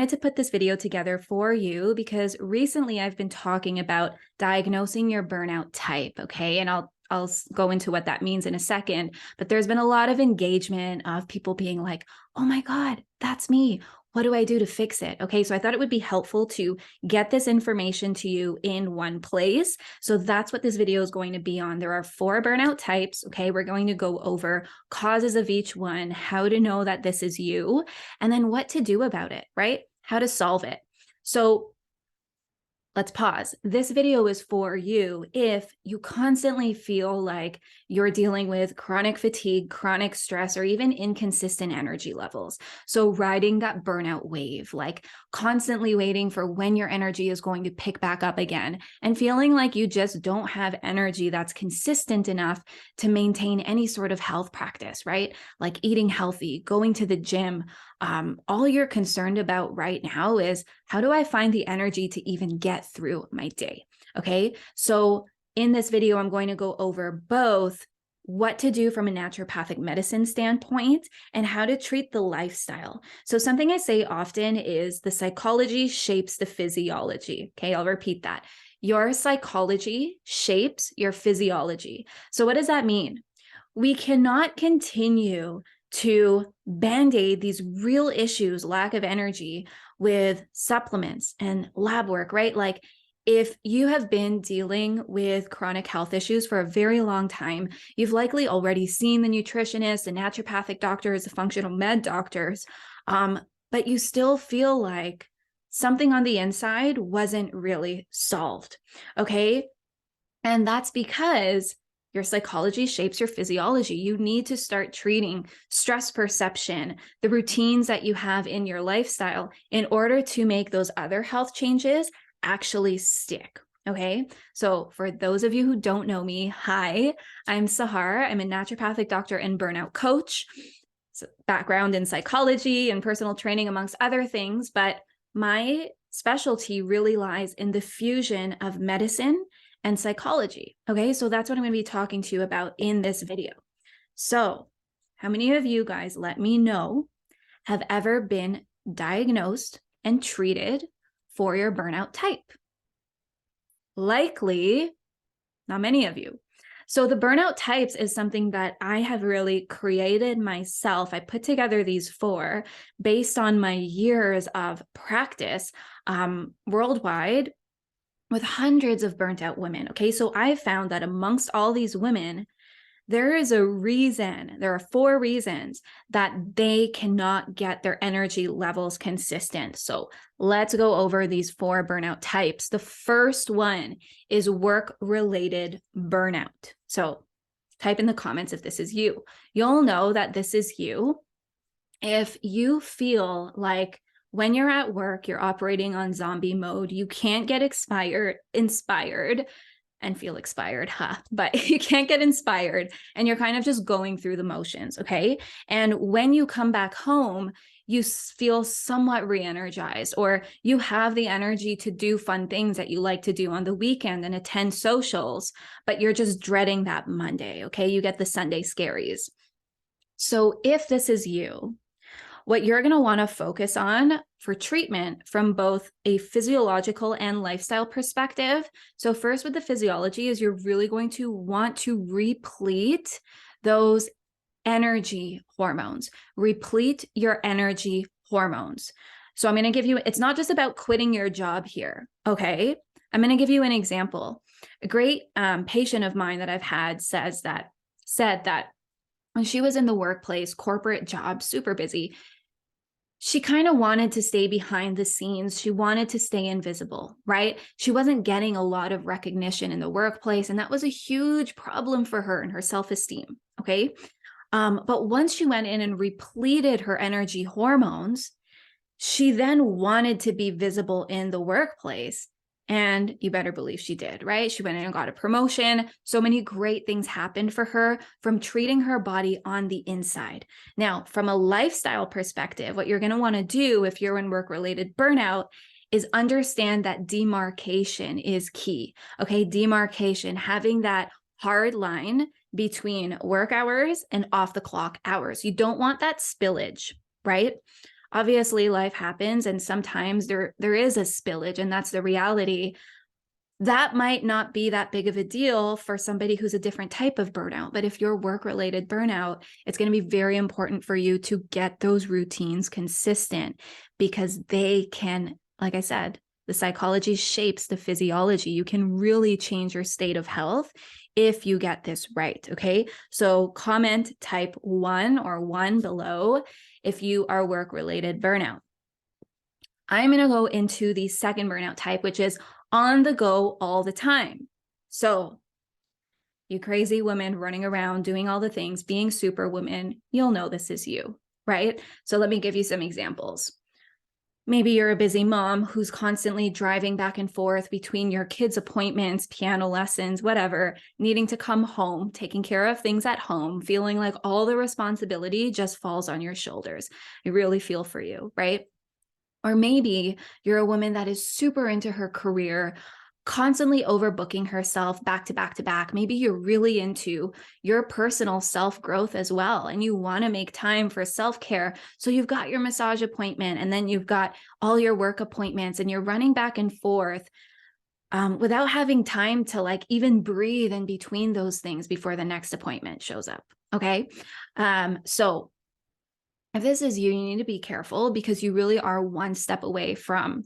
To put this video together for you because recently I've been talking about diagnosing your burnout type, okay? And I'll go into what that means in a second, but there's been a lot of engagement of people being like, "Oh my God, that's me. What do I do to fix it?" Okay, so I thought it would be helpful to get this information to you in one place. So that's what this video is going to be on. There are 4 burnout types, okay? We're going to go over causes of each one, how to know that this is you, and then what to do about it, right? How to solve it. So let's pause. This video is for you if you constantly feel like you're dealing with chronic fatigue, chronic stress, or even inconsistent energy levels. So riding that burnout wave, like constantly waiting for when your energy is going to pick back up again and feeling like you just don't have energy that's consistent enough to maintain any sort of health practice, right? Like eating healthy, going to the gym. All you're concerned about right now is, how do I find the energy to even get through my day? Okay, so in this video, I'm going to go over both what to do from a naturopathic medicine standpoint and how to treat the lifestyle. So something I say often is the psychology shapes the physiology. Okay, I'll repeat that. Your psychology shapes your physiology. So what does that mean? We cannot continue to band-aid these real issues, lack of energy, with supplements and lab work, right? Like if you have been dealing with chronic health issues for a very long time, you've likely already seen the nutritionist, the naturopathic doctors, the functional med doctors, but you still feel like something on the inside wasn't really solved, okay? And that's because your psychology shapes your physiology. You need to start treating stress perception, the routines that you have in your lifestyle in order to make those other health changes actually stick. Okay. So for those of you who don't know me, hi, I'm Sahar. I'm a naturopathic doctor and burnout coach. So background in psychology and personal training, amongst other things, but my specialty really lies in the fusion of medicine and psychology. Okay, so that's what I'm going to be talking to you about in this video. So how many of you guys, let me know, have ever been diagnosed and treated for your burnout type? Likely not many of you. So the burnout types is something that I have really created myself. I put together these 4 based on my years of practice worldwide with hundreds of burnt out women. Okay, so I found that amongst all these women, there is a reason, there are 4 reasons that they cannot get their energy levels consistent. So let's go over these 4 burnout types. The first one is work-related burnout. So type in the comments if this is you. You'll know that this is you if you feel like when you're at work, you're operating on zombie mode. You can't get inspired and feel expired, but you can't get inspired and you're kind of just going through the motions, okay? And when you come back home, you feel somewhat re-energized, or you have the energy to do fun things that you like to do on the weekend and attend socials, but you're just dreading that Monday, okay? You get the Sunday scaries. So if this is you, what you're going to want to focus on for treatment from both a physiological and lifestyle perspective. So first with the physiology is you're really going to want to replete those energy hormones, replete your energy hormones. So I'm going to give you, it's not just about quitting your job here. Okay. I'm going to give you an example. A great patient of mine that I've had said that when she was in the workplace, corporate job, super busy, she kind of wanted to stay behind the scenes. She wanted to stay invisible, right? She wasn't getting a lot of recognition in the workplace, and that was a huge problem for her and her self-esteem, okay? But once she went in and repleted her energy hormones, she then wanted to be visible in the workplace. And you better believe she did, right? She went in and got a promotion. So many great things happened for her from treating her body on the inside. Now, from a lifestyle perspective, what you're going to want to do if you're in work-related burnout is understand that demarcation is key. Okay, demarcation, having that hard line between work hours and off the clock hours. You don't want that spillage, right? Obviously, life happens, and sometimes there is a spillage, and that's the reality. That might not be that big of a deal for somebody who's a different type of burnout. But if you're work-related burnout, it's going to be very important for you to get those routines consistent, because they can, like I said, the psychology shapes the physiology. You can really change your state of health if you get this right. Okay. So comment type 1 or 1 below if you are work-related burnout. I'm going to go into the second burnout type, which is on the go all the time. So you crazy women running around doing all the things, being superwoman, you'll know this is you, right? So let me give you some examples. Maybe you're a busy mom who's constantly driving back and forth between your kids' appointments, piano lessons, whatever, needing to come home, taking care of things at home, feeling like all the responsibility just falls on your shoulders. I really feel for you, right? Or maybe you're a woman that is super into her career, constantly overbooking herself back to back to back. Maybe you're really into your personal self-growth as well, and you want to make time for self-care. So you've got your massage appointment, and then you've got all your work appointments, and you're running back and forth without having time to like even breathe in between those things before the next appointment shows up. Okay. So if this is you, you need to be careful, because you really are one step away from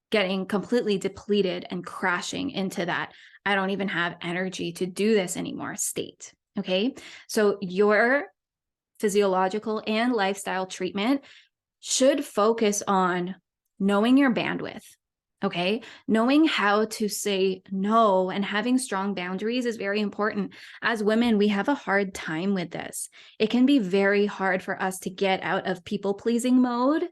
getting completely depleted and crashing into that I don't even have energy to do this anymore state. Okay. So your physiological and lifestyle treatment should focus on knowing your bandwidth. Okay. Knowing how to say no and having strong boundaries is very important. As women, we have a hard time with this. It can be very hard for us to get out of people-pleasing mode.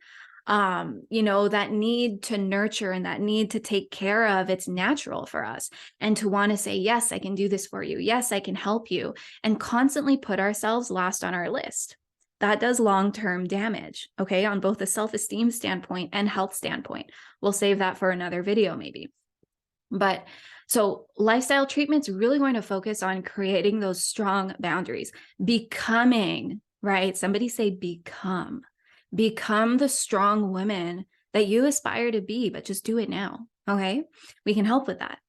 That need to nurture and that need to take care of, it's natural for us. And to want to say, yes, I can do this for you. Yes, I can help you. And constantly put ourselves last on our list. That does long-term damage, okay, on both a self-esteem standpoint and health standpoint. We'll save that for another video maybe. But so lifestyle treatment's really going to focus on creating those strong boundaries, becoming, right? Somebody say become the strong woman that you aspire to be, but just do it now, okay? We can help with that.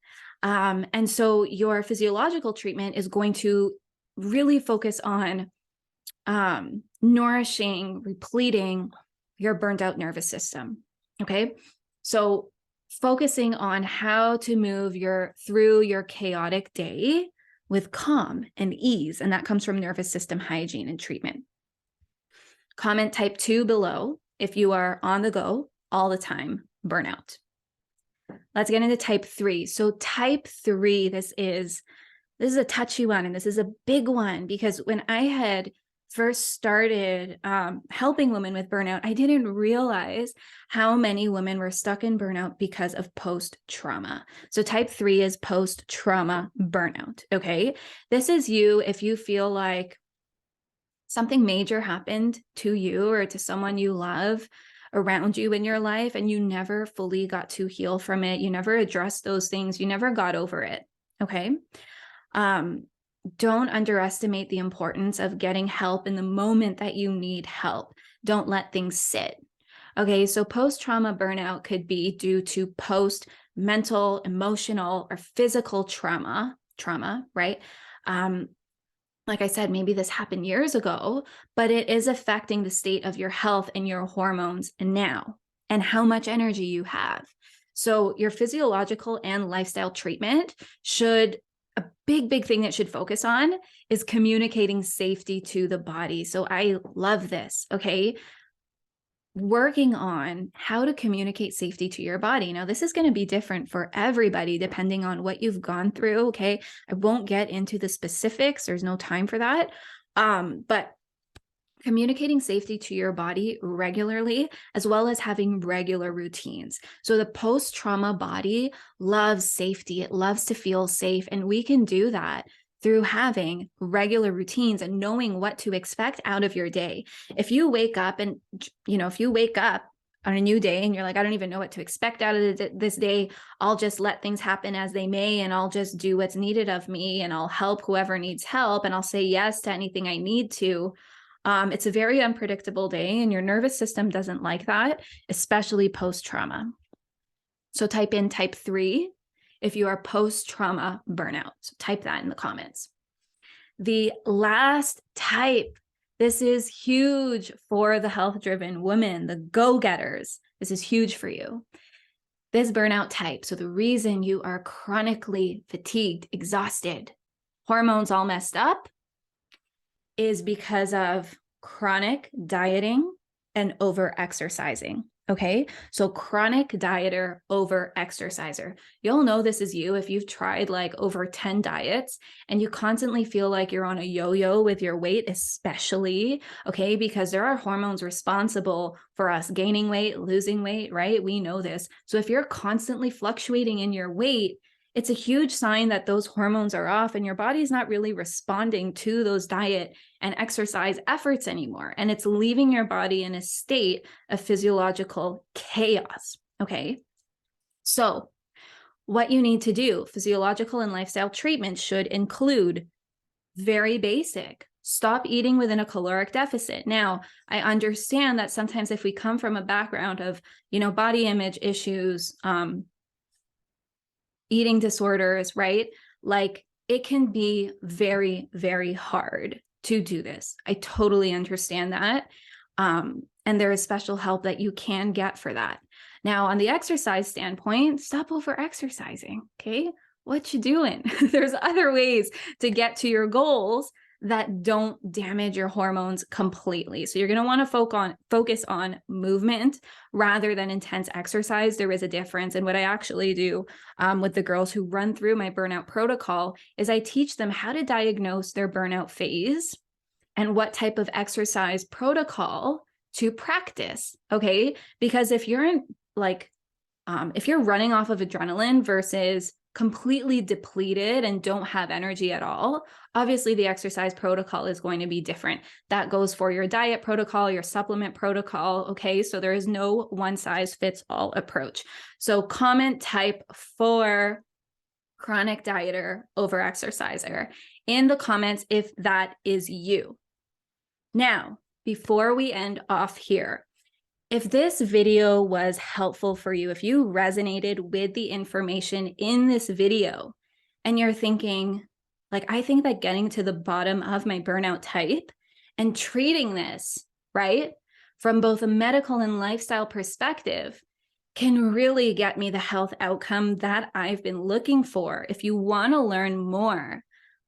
And so your physiological treatment is going to really focus on nourishing, repleting your burned out nervous system. Okay. So focusing on how to move through your chaotic day with calm and ease. And that comes from nervous system hygiene and treatment. Comment type 2 below if you are on the go all the time, burnout. Let's get into type 3. So type 3, this is a touchy one, and this is a big one, because when I had first started helping women with burnout, I didn't realize how many women were stuck in burnout because of post-trauma. So type 3 is post-trauma burnout, okay? This is you if you feel like something major happened to you or to someone you love around you in your life, and you never fully got to heal from it. You never addressed those things. You never got over it, okay? Don't underestimate the importance of getting help in the moment that you need help. Don't let things sit. Okay, so post-trauma burnout could be due to post-mental, emotional, or physical trauma, right? Like I said, maybe this happened years ago, but it is affecting the state of your health and your hormones now, and how much energy you have. So your physiological and lifestyle treatment a big thing that should focus on is communicating safety to the body. So I love this, okay? Working on how to communicate safety to your body. Now, this is going to be different for everybody depending on what you've gone through, okay? I won't get into the specifics. There's no time for that. But communicating safety to your body regularly, as well as having regular routines. So the post-trauma body loves safety. It loves to feel safe. And we can do that through having regular routines and knowing what to expect out of your day. If you wake up on a new day and you're like, I don't even know what to expect out of this day, I'll just let things happen as they may, and I'll just do what's needed of me, and I'll help whoever needs help, and I'll say yes to anything I need to. It's a very unpredictable day, and your nervous system doesn't like that, especially post-trauma. So type in type 3 if you are post-trauma burnout. So type that in the comments. The last type, this is huge for the health-driven woman, the go-getters. This is huge for you. This burnout type, so the reason you are chronically fatigued, exhausted, hormones all messed up, is because of chronic dieting and over-exercising. Okay, so chronic dieter, over exerciser. You'll know this is you if you've tried like over 10 diets and you constantly feel like you're on a yo-yo with your weight, especially, okay, because there are hormones responsible for us gaining weight, losing weight, right? We know this. So if you're constantly fluctuating in your weight, it's a huge sign that those hormones are off and your body's not really responding to those diet and exercise efforts anymore. And it's leaving your body in a state of physiological chaos. Okay. So what you need to do, physiological and lifestyle treatment should include very basic. Stop eating within a caloric deficit. Now, I understand that sometimes if we come from a background of, body image issues, eating disorders, right? Like it can be very, very hard to do this. I totally understand that. And there is special help that you can get for that. Now, on the exercise standpoint, stop over exercising. Okay. What you doing? There's other ways to get to your goals that don't damage your hormones completely. So you're going to want to focus on movement rather than intense exercise. There is a difference. And what I actually do with the girls who run through my burnout protocol is I teach them how to diagnose their burnout phase and what type of exercise protocol to practice. Okay. Because if you're if you're running off of adrenaline versus completely depleted and don't have energy at all, obviously the exercise protocol is going to be different. That goes for your diet protocol, your supplement protocol. Okay. So there is no one size fits all approach. So comment type 4 chronic dieter, over exerciser in the comments if that is you. Now, before we end off here, if this video was helpful for you, if you resonated with the information in this video and you're thinking, like, I think that getting to the bottom of my burnout type and treating this, right, from both a medical and lifestyle perspective can really get me the health outcome that I've been looking for. If you want to learn more,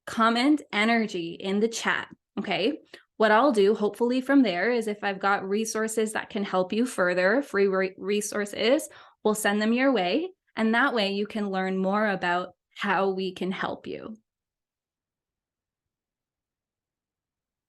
comment energy in the chat, okay? What I'll do, hopefully from there, is if I've got resources that can help you further, free resources, we'll send them your way. And that way you can learn more about how we can help you.